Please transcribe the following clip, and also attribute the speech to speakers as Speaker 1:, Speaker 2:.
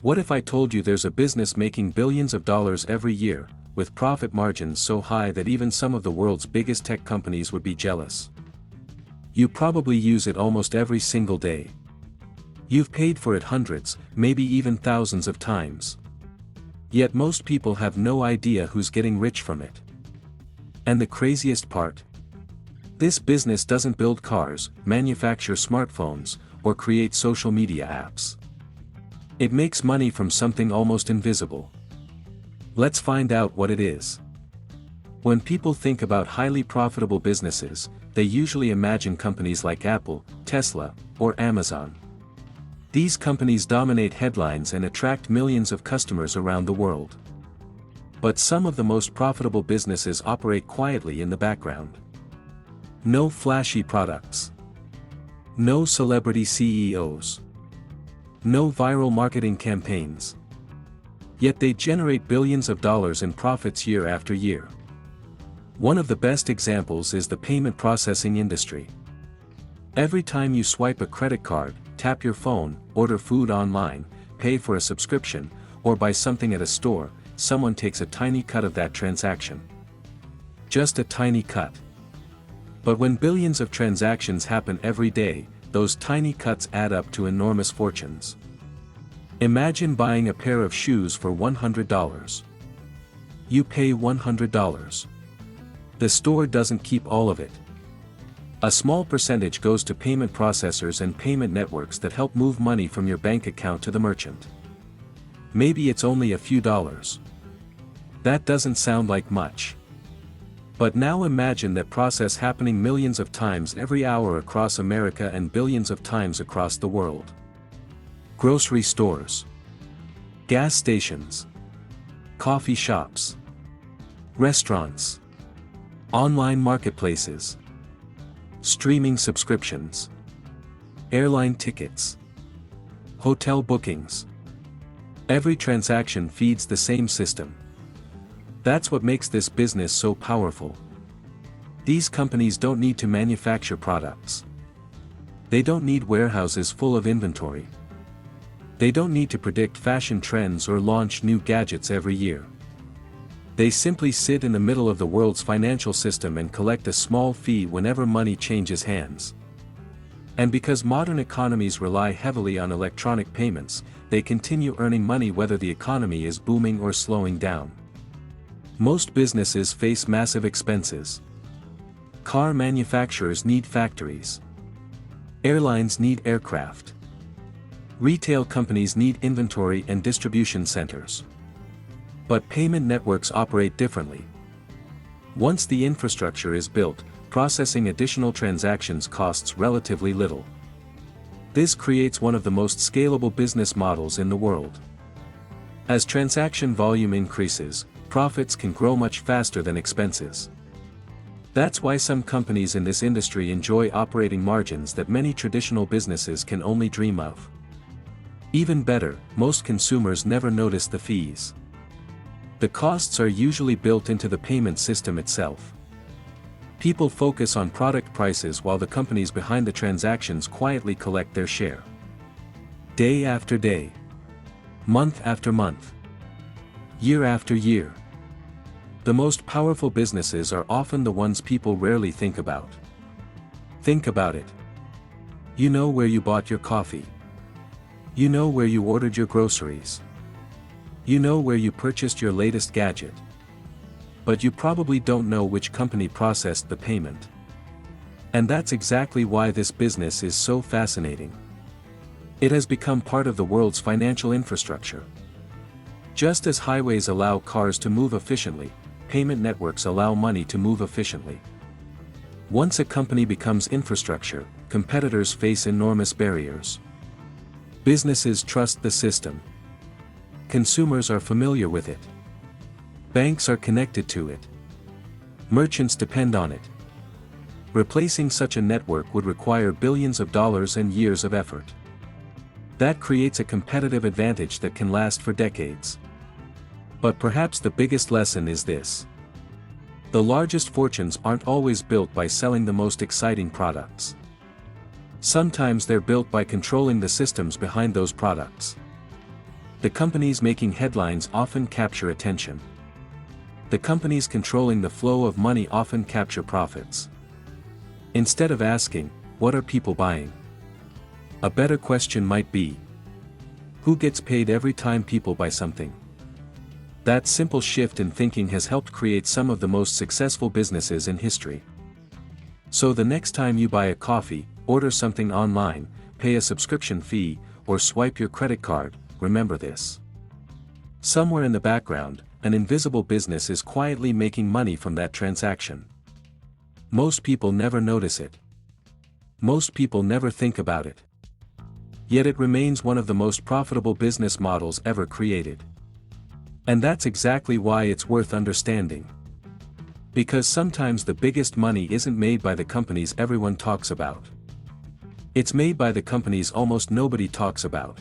Speaker 1: What if I told you there's a business making billions of dollars every year, with profit margins so high that even some of the world's biggest tech companies would be jealous? You probably use it almost every single day. You've paid for it hundreds, maybe even thousands of times. Yet most people have no idea who's getting rich from it. And the craziest part? This business doesn't build cars, manufacture smartphones, or create social media apps. It makes money from something almost invisible. Let's find out what it is. When people think about highly profitable businesses, they usually imagine companies like Apple, Tesla, or Amazon. These companies dominate headlines and attract millions of customers around the world. But some of the most profitable businesses operate quietly in the background. No flashy products. No celebrity CEOs. No viral marketing campaigns. Yet they generate billions of dollars in profits year after year. One of the best examples is the payment processing industry. Every time you swipe a credit card, tap your phone, order food online, pay for a subscription, or buy something at a store, someone takes a tiny cut of that transaction. Just a tiny cut. But when billions of transactions happen every day, those tiny cuts add up to enormous fortunes. Imagine buying a pair of shoes for $100. You pay $100. The store doesn't keep all of it. A small percentage goes to payment processors and payment networks that help move money from your bank account to the merchant. Maybe it's only a few dollars. That doesn't sound like much. But now imagine that process happening millions of times every hour across America and billions of times across the world. Grocery stores. Gas stations. Coffee shops. Restaurants. Online marketplaces. Streaming subscriptions. Airline tickets. Hotel bookings. Every transaction feeds the same system. That's what makes this business so powerful. These companies don't need to manufacture products. They don't need warehouses full of inventory. They don't need to predict fashion trends or launch new gadgets every year. They simply sit in the middle of the world's financial system and collect a small fee whenever money changes hands. And because modern economies rely heavily on electronic payments, they continue earning money whether the economy is booming or slowing down. Most businesses face massive expenses. Car manufacturers need factories. Airlines need aircraft. Retail companies need inventory and distribution centers. But payment networks operate differently. Once the infrastructure is built, processing additional transactions costs relatively little. This creates one of the most scalable business models in the world. As transaction volume increases, profits can grow much faster than expenses. That's why some companies in this industry enjoy operating margins that many traditional businesses can only dream of. Even better, most consumers never notice the fees. The costs are usually built into the payment system itself. People focus on product prices while the companies behind the transactions quietly collect their share. Day after day. Month after month. Year after year. The most powerful businesses are often the ones people rarely think about. Think about it. You know where you bought your coffee. You know where you ordered your groceries. You know where you purchased your latest gadget. But you probably don't know which company processed the payment. And that's exactly why this business is so fascinating. It has become part of the world's financial infrastructure. Just as highways allow cars to move efficiently, payment networks allow money to move efficiently. Once a company becomes infrastructure, competitors face enormous barriers. Businesses trust the system. Consumers are familiar with it. Banks are connected to it. Merchants depend on it. Replacing such a network would require billions of dollars and years of effort. That creates a competitive advantage that can last for decades. But perhaps the biggest lesson is this. The largest fortunes aren't always built by selling the most exciting products. Sometimes they're built by controlling the systems behind those products. The companies making headlines often capture attention. The companies controlling the flow of money often capture profits. Instead of asking, what are people buying? A better question might be, who gets paid every time people buy something? That simple shift in thinking has helped create some of the most successful businesses in history. So the next time you buy a coffee, order something online, pay a subscription fee, or swipe your credit card, remember this. Somewhere in the background, an invisible business is quietly making money from that transaction. Most people never notice it. Most people never think about it. Yet it remains one of the most profitable business models ever created. And that's exactly why it's worth understanding. Because sometimes the biggest money isn't made by the companies everyone talks about. It's made by the companies almost nobody talks about.